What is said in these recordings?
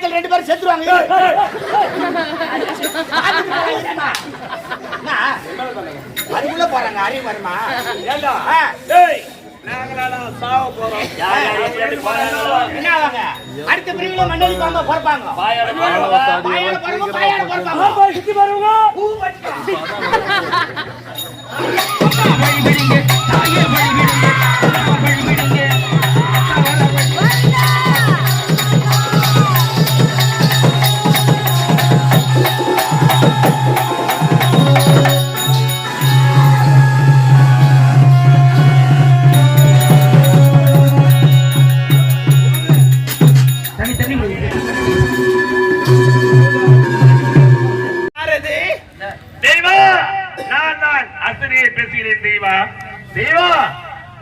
நேரத்தில் 2 பேரும் செத்துருவாங்க. அதுக்குள்ள போறாங்க அறிவு வருமா? என்ன ஆவாங்க? அடுத்த பிரிவுல மண்ணடி பாம்பா பொறுப்பாங்க. சுத்தி வருவாங்க.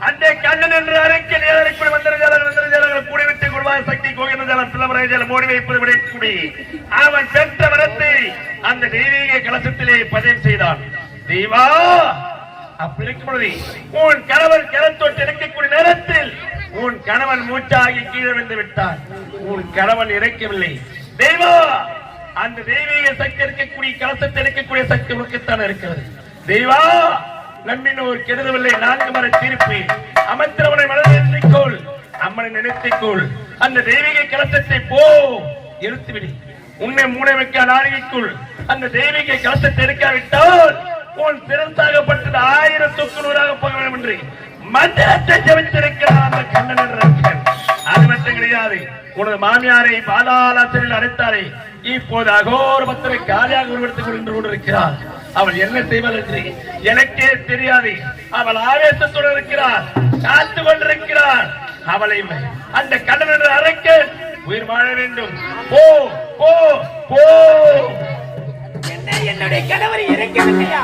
அந்த கண்ணன் என்று அரைக்கல் ஏழரைக்குடி மந்திரஜாலங்கள் கூடிவிட்டு குருவாய் சக்தி கோகினஜாலம் பிள்ளமராஜாலம் மூடி வைப்பது விடைக்குடி அவன் பெற்ற வரத்தை அந்த தெய்வீக கலசத்திலே பதிவு செய்தான். தெய்வா அப்படி இருக்கும் பொழுது உன் கணவன் கிளத்தொட்டு இறக்கக்கூடிய நேரத்தில் உன் கணவன் மூச்சாகி கீழே வந்து விட்டான். உன் கணவன் இறக்கவில்லை. தெய்வா அந்த தெய்வீக சக்தி இருக்கக்கூடிய கலசத்தை இருக்கக்கூடிய சக்தி உனக்குத்தான் இருக்கிறது. தெய்வா நம்மின் ஒரு கெடுதவில்லை. 4 மர தீர்ப்பு அமைச்சரவனை மனதில் நினைக்கோள், அம்மனை நினைத்துக்கோள். அந்த தெய்வீக கலசத்தை போ எடுத்துவிடு. உன்னை மூளை வைக்க நாளிகைக்குள் அந்த தெய்வீக கலசத்தை எடுக்காவிட்டால் உன் சிறந்தாகப்பட்டது 1000 போக வேண்டும் என்று மந்திரத்தை ஜபித்திருக்கிறார் அந்த கண்ணன் என்ற. அது மட்டும் கிடையாது, உனது மாமியாரை பாதாளத்தில் அடைத்தாரே இப்போது அகோர பத்திரை காலியாக உருவெடுத்துக் கொண்டிருக்கிறார். அவள் என்ன செய்வாள் என்று எனக்கே தெரியாது. அவள் ஆவேசத்துடன் இருக்கிறார், காத்து கொண்டிருக்கிறார். அவளை அந்த கண்ணன் என்ற அறைக்க உயிர் வாழ வேண்டும். போ போ போ. என்ன என்னுடைய கணவர் இறக்கவில்லையா?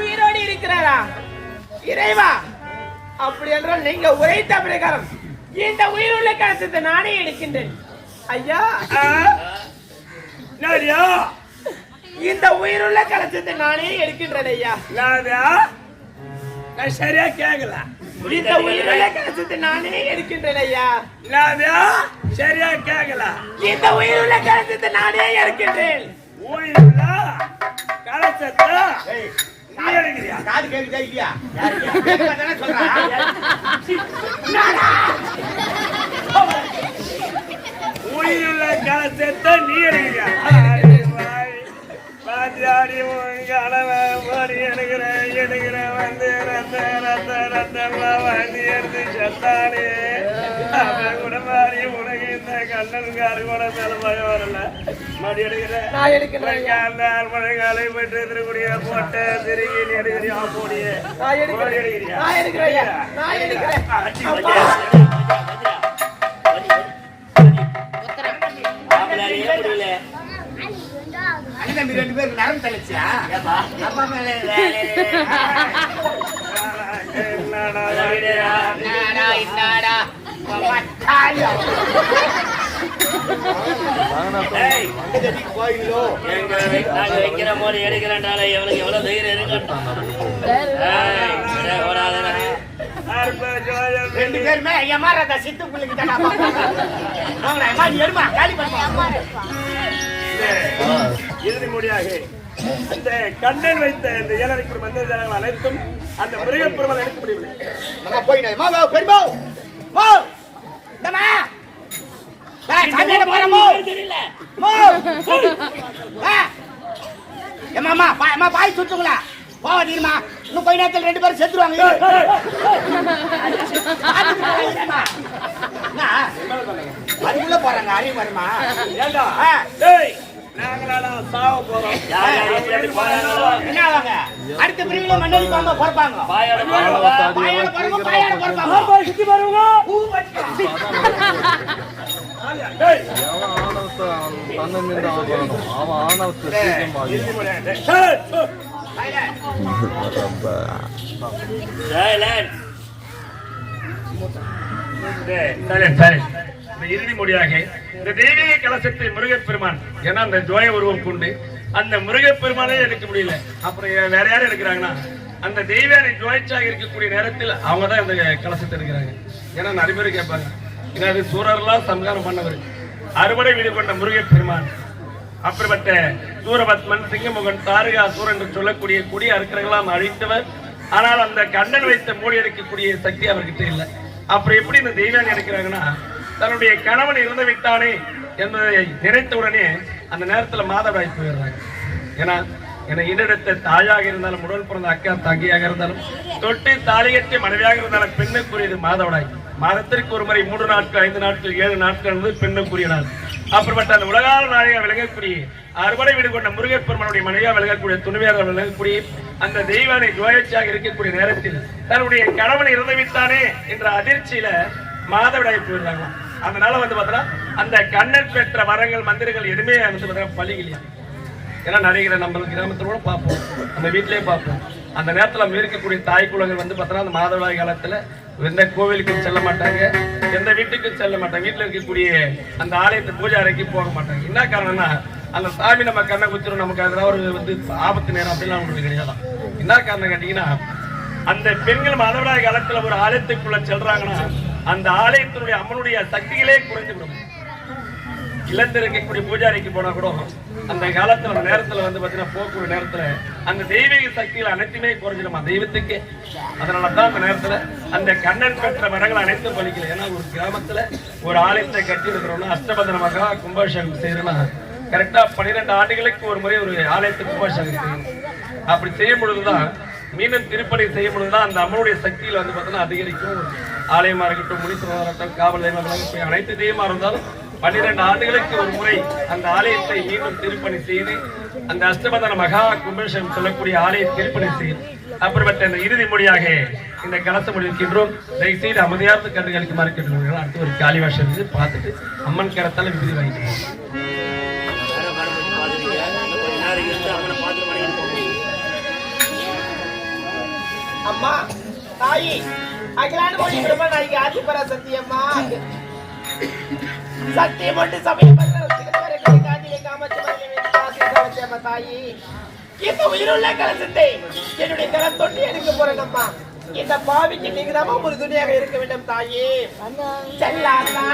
உயிரோடு இருக்கிறாரா? இறைவா, அப்படி என்றால் நீங்க உரைத்த பிரகாரம் இந்த உயிருள்ள கலசத்தை நானே எடுக்கின்றேன். ஐயா, இந்த உயிருள்ள கலசத்தை நானே எடுக்கின்றேன். ஐயா, நான் சரியா கேட்கல. இந்த உயிருள்ள கலசத்தை நானே எடுக்கின்றேன். ஐயா, சரியா கேட்கல. இந்த உயிருள்ள கலசத்தை நானே எடுக்கின்றேன். உயிருள்ள கலசத்தை நீ எடுக்கிறியா? காது கேக்குதா இல்லையா? உயிருள்ள கலசத்தை நீ எடுக்கிறியா? பாத்தியாடி கணவன் எடுக்கிற வந்து ரத்த ரத்த ரத்தமா வண்டி எடுத்து செத்தானே. அவன் கூட மாறி உனக்கு இந்த கண்ணன்காரு கூட மேல பயம் வரல. மடி எடுக்கிறேன் மழைக்காலை போயிட்டு இருக்கக்கூடிய போட்ட திருக்கி நீ எடுக்கிறியா? போடியே எடுக்கிறியா? தம்பி 2 பேருக்கு நரம் தலைச்சியா? அப்பா மேலே வைக்கிற போது எடுக்கிறேன்டால எவனுக்கு எவ்வளவு தைரியம் இருக்கட்டும். 2 பேருமே எமாரா சித்து பிள்ளைக்கு எடுமா காலி பண்ணுமா. இறுதி முடியாக இந்த கண்ணன் வைத்த இந்த ஏழரைக்குடி மந்திரஜாலங்கள் அனைத்தும் அந்த முருகப்பெருமாள் எடுக்க முடியவில்லை. பாய் சுத்துங்களா போவா தீருமா? இன்னும் கொஞ்ச நேரத்தில் 2 பேரும் செத்துருவாங்க. அதுக்குள்ள போறாங்க அறிவு வருமா? என்ன ஆவாங்க? அடுத்த பிரிவுல மண்ணடி பாம்பா பொறுப்பாங்க. சுத்தி வருவாங்க. இறுதி மொழியாக இந்த தெய்வீக கலசத்தை முருகப்பெருமான் ஏன்னா அந்த ஜோய உருவம் கொண்டு அந்த முருகப்பெருமானே எடுக்க முடியல. அப்புறம் வேற யாரும் எடுக்கிறாங்கன்னா அந்த தெய்வானை ஜோயிச்சாக இருக்கக்கூடிய நேரத்தில் அவங்க தான் இந்த கலசத்தை எடுக்கிறாங்க. ஏன்னா நிறைய பேர் கேட்பாங்க, ஏன்னா அது சூரர்லாம் சம்ஹாரம் பண்ணவர், அறுபடை வீடு கொண்ட முருகப்பெருமான். அப்படிப்பட்ட சூரபத்மன், சிங்கமுகன், தாரகாசூர் என்று சொல்லக்கூடிய கொடி அறுக்கிறவர்களாம் அழித்தவர். ஆனால் அந்த கண்ணன் வைத்த மூடி எடுக்கக்கூடிய சக்தி அவர்கிட்ட இல்லை. அப்புறம் எப்படி இந்த தெய்வானை எடுக்கிறாங்கன்னா, தன்னுடைய கணவன் இறந்து விட்டானே என்பதை நினைத்த உடனே அந்த நேரத்தில் மாதவிடாய் போயிடுறாங்க. ஏன்னா இடத்த தாயாக இருந்தாலும், உடல் பிறந்த அக்கா தங்கியாக இருந்தாலும், தொட்டு தாலிகட்டி மனைவியாக இருந்தாலும் பெண்ணுக்குரியது மாதவிடாய். மாதத்திற்கு ஒரு முறை 3 நாட்கள், 5 நாட்கள், 7 நாட்கள் என்பது பெண்ணுக்குரிய நாள். அப்படிப்பட்ட அந்த உலகால நாளையாக விளங்கக்கூடிய அறுபடை வீடு கொண்ட முருகப்பெருமானுடைய மனைவியாக விளங்கக்கூடிய துணைவியாக விளங்கக்கூடிய அந்த தெய்வானை துவயச்சியாக இருக்கக்கூடிய நேரத்தில் தன்னுடைய கணவன் இறந்துவிட்டானே என்ற அதிர்ச்சியில மாதவிடாய் போயிடுறாங்க. அதனால பார்த்தா அந்த கண்ணன் பெற்ற வரங்கள் மந்திரங்கள் எதுவுமே பள்ளிகளையா. ஏன்னா நடிகரை நம்ம கிராமத்துல கூட பார்ப்போம், நம்ம வீட்டிலேயே பார்ப்போம். அந்த நேரத்தில் இருக்கக்கூடிய தாய் குலங்கள் பார்த்தோன்னா அந்த மாதவிடாய் காலத்துல எந்த கோவிலுக்கும் செல்ல மாட்டாங்க, எந்த வீட்டுக்கும் செல்ல மாட்டாங்க, வீட்டில் இருக்கக்கூடிய அந்த ஆலயத்தை பூஜை அறைக்கு போக மாட்டாங்க. என்ன காரணம்னா அந்த சாமி நம்ம கண்ணை குத்திரும், நமக்கு அதெல்லாம் ஒரு ஆபத்து நேரம் அப்படிலாம் உங்களுக்கு கிடையாது. என்ன காரணம் கேட்டீங்கன்னா, அந்த பெண்கள் மாதவிடாய் காலத்துல ஒரு ஆலயத்துக்குள்ள செல்றாங்கன்னா அந்த ஆலயத்தினுடைய அம்மனுடைய சக்திகளே குறைந்து விடும். இல்லத்தில் இருக்கக்கூடிய பூஜாரிக்கு போனா கூட அந்த காலத்துல அந்த நேரத்துல பாத்தீங்கன்னா போகக்கூடிய நேரத்துல அந்த தெய்வீக சக்திகள் அனைத்துமே குறைஞ்சிடுமா தெய்வத்துக்கு. அதனாலதான் அந்த நேரத்துல அந்த கண்ணன் பெற்ற வரங்கள் அனைத்தும் பலிக்கல. ஏன்னா ஒரு கிராமத்துல ஒரு ஆலயத்தை கட்டி இருக்கிறோம்னா அஷ்டபந்தனமாக கும்பாபிஷேகம் செய்யறோம்னா கரெக்டா 12 ஆண்டுகளுக்கு ஒரு முறை ஒரு ஆலயத்தை கும்பாபிஷேகம் செய்யணும். அப்படி செய்யும் பொழுதுதான் மீண்டும் திருப்பணி செய்யும் பொழுதுதான் அந்த அம்மனுடைய சக்தியில் பார்த்தீங்கன்னா அதிகரிக்கும். ஆலயமா இருக்கட்டும், முனீஸ்வரமா இருக்கட்டும், காவல் தெய்வம், அனைத்து தெய்வமா இருந்தாலும் 12 ஆண்டுகளுக்கு ஒரு முறை அந்த ஆலயத்தை மீண்டும் திருப்பணி செய்து அந்த அஷ்டபந்தன மகா கும்பாபிஷேகம் சொல்லக்கூடிய ஆலயம் திருப்பணி செய்யும். அப்படிப்பட்ட இந்த இறுதி மொழியாக இந்த கலச மொழி இருக்கின்றோம். தயவு செய்து அமைதியார்ந்த கருதுகளுக்கு மறுக்கின்றோம். அடுத்து ஒரு காளி வாஷம் இருந்து பார்த்துட்டு அம்மன் கரத்தால விருதி வாங்கிக்கிறோம். அம்மா தாயி அகிலாண்டு மொழி பிரம்மநாயகி ஆதி பராசக்தி அம்மா சத்தியம் ஒன்று சமயம் தாயி இந்த உயிருள்ள கலசத்தை என்னுடைய கலம் தொட்டி எடுக்க போறேன் அம்மா. இந்த பாவிக்கு நீங்க தான் ஒரு துணியாக இருக்க வேண்டும் தாயி. செல்லாதா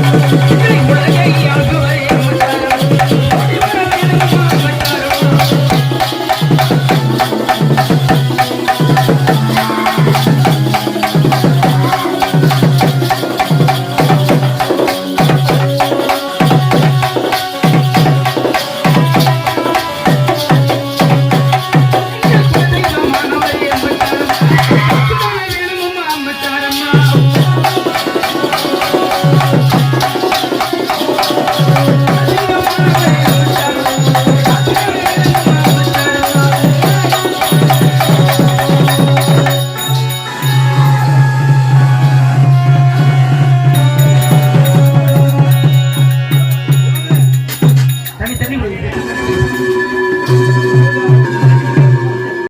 அம்மா